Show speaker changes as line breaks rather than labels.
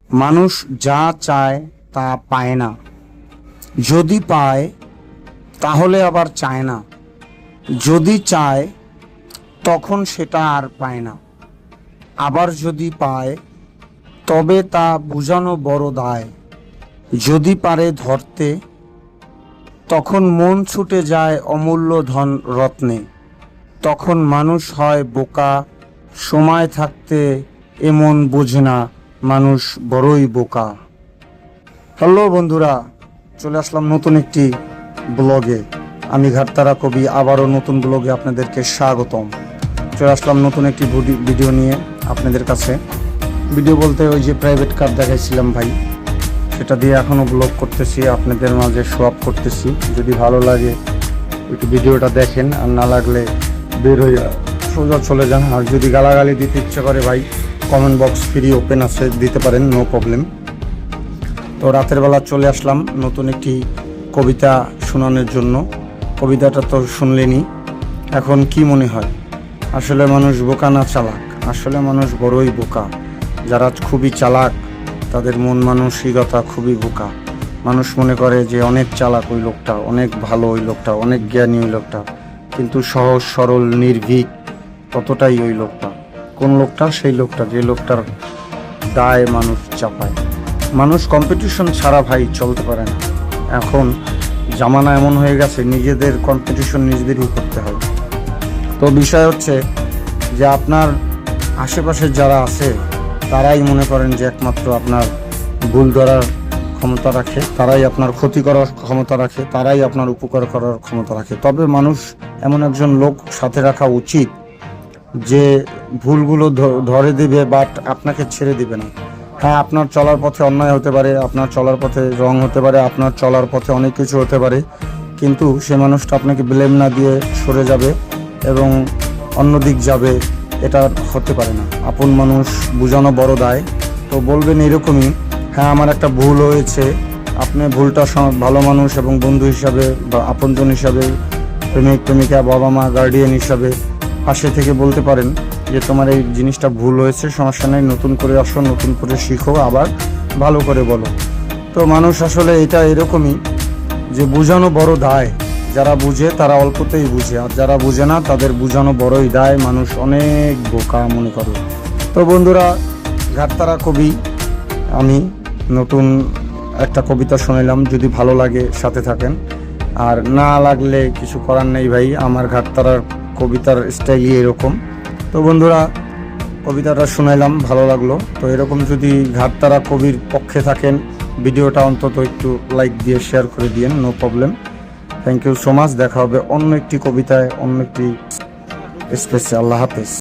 মানুষ যা চায় তা পায় না, যদি পায় তাহলে আবার চায় না, যদি চায় তখন সেটা আর পায় না, আবার যদি পায় তবে তা বুঝানো বড় দায়। যদি পারে ধরতে তখন মন ছুটে যায় অমূল্য ধন রত্নে, তখন মানুষ হয় বোকা। সময় থাকতে এমন বোঝে না, মানুষ বড়ই বোকা। হ্যালো বন্ধুরা, চলে আসলাম নতুন একটি ব্লগে। আমি ঘাটতারা কবি, আবারও নতুন ব্লগে আপনাদেরকে স্বাগতম। চলে আসলাম নতুন একটি ভিডিও নিয়ে আপনাদের কাছে। ভিডিও বলতে ওই যে প্রাইভেট কার দেখাইছিলাম ভাই, সেটা দিয়ে এখনও ব্লগ করতেছি, আপনাদের মাঝে শো আপ করতেছি। যদি ভালো লাগে একটু ভিডিওটা দেখেন, আর না লাগলে বের হয়ে সোজা চলে যান। আর যদি গালাগালি দিতে ইচ্ছে করে ভাই, কমেন্ট বক্স ফ্রি ওপেন আছে, দিতে পারেন, নো প্রবলেম। তো রাতের বেলা চলে আসলাম নতুন একটি কবিতা শোনানোর জন্য। কবিতাটা তো শুনলেনি, এখন কি মনে হয় আসলে মানুষ বোকা না চালাক? আসলে মানুষ বড়ই বোকা। যারা খুবই চালাক তাদের মন মানসিকতা খুবই বোকা। মানুষ মনে করে যে অনেক চালাক ওই লোকটা, অনেক ভালো ওই লোকটা, অনেক জ্ঞানী ওই লোকটা, কিন্তু সহজ সরল নির্ভীক ততটাই ওই লোকটা। কোন লোকটা? সেই লোকটা যে লোকটার দায় মানুষ চাপায়। মানুষ কম্পিটিশন ছাড়া ভাই চলতে পারে না। এখন জামানা এমন হয়ে গেছে, নিজেদের কম্পিটিশন নিজেদেরই করতে হয়। তো বিষয় হচ্ছে যে আপনার আশেপাশে যারা আছে তারাই মনে করেন যে একমাত্র আপনার ভুল ধরার ক্ষমতা রাখে, তারাই আপনার ক্ষতি করার ক্ষমতা রাখে, তারাই আপনার উপকার করার ক্ষমতা রাখে। তবে মানুষ এমন একজন লোক সাথে রাখা উচিত যে ভুলগুলো ধরে দিবে, বাট আপনাকে ছেড়ে দিবে না। হ্যাঁ, আপনার চলার পথে অন্যায় হতে পারে, আপনার চলার পথে রং হতে পারে, আপনার চলার পথে অনেক কিছু হতে পারে, কিন্তু সে মানুষটা আপনাকে ব্লেম না দিয়ে সরে যাবে এবং অন্য দিক যাবে, এটা হতে পারে না। আপন মানুষ বুঝানো বড় দায়। তো বলবেন এরকমই, হ্যাঁ আমার একটা ভুল হয়েছে, আপনি ভুলটা ভালো মানুষ এবং বন্ধু হিসাবে বা আপনজন হিসাবে, প্রেমিক প্রেমিকা, বাবা মা, গার্ডিয়ান হিসাবে পাশে থেকে বলতে পারেন যে তোমার এই জিনিসটা ভুল হয়েছে, সমস্যা নেই, নতুন করে আসো, নতুন করে শিখো, আবার ভালো করে বলো। তো মানুষ আসলে এটা এরকমই যে বুঝানো বড় দায়। যারা বুঝে তারা অল্পতেই বুঝে, আর যারা বুঝে না তাদের বুঝানো বড়ই দায়। মানুষ অনেক বোকা মনে করে। তো বন্ধুরা, ঘাটতারা কবি আমি নতুন একটা কবিতা শুনাইলাম, যদি ভালো লাগে সাথে থাকেন, আর না লাগলে কিছু করার নেই ভাই, আমার ঘাটতারার কবিতার স্টাইলই এরকম। তো বন্ধুরা, কবিতাটা শুনাইলাম, ভালো লাগলো। তো এরকম যদি ঘাটতারা কবির পক্ষে থাকেন, ভিডিওটা অন্তত একটু লাইক দিয়ে শেয়ার করে দিয়েন, no problem. Thank you so much. দেখা হবে অন্য একটি কবিতায়, অন্য একটি স্পেসে। আল্লাহ হাফেজ।